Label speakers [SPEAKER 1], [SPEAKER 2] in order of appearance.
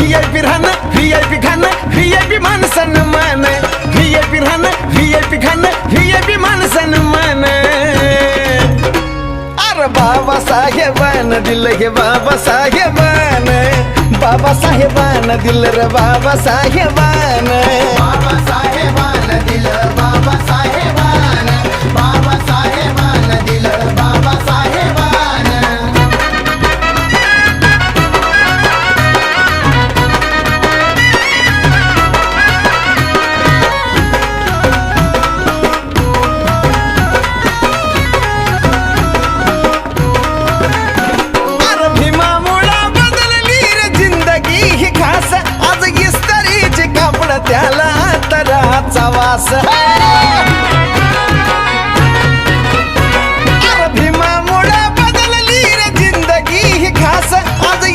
[SPEAKER 1] VIP राहणं VIP खाणं VIP मान सन्मान VIP राहणं VIP खाणं VIP मान सन्मान अरे बाबासाहेबानं दिलं हे बाबासाहेबानं बाबासाहेबानं दिलं रे बाबासाहेबानं
[SPEAKER 2] बाबासाहेबानं दिलं बाबासाहेबानं बाबासाहेबानं दिलं बाबासाहेबानं
[SPEAKER 1] अरे भीमामुळं बदलली रे जिंदगी ही खास आज इस्त्रीचे कापड त्याला तराचा वास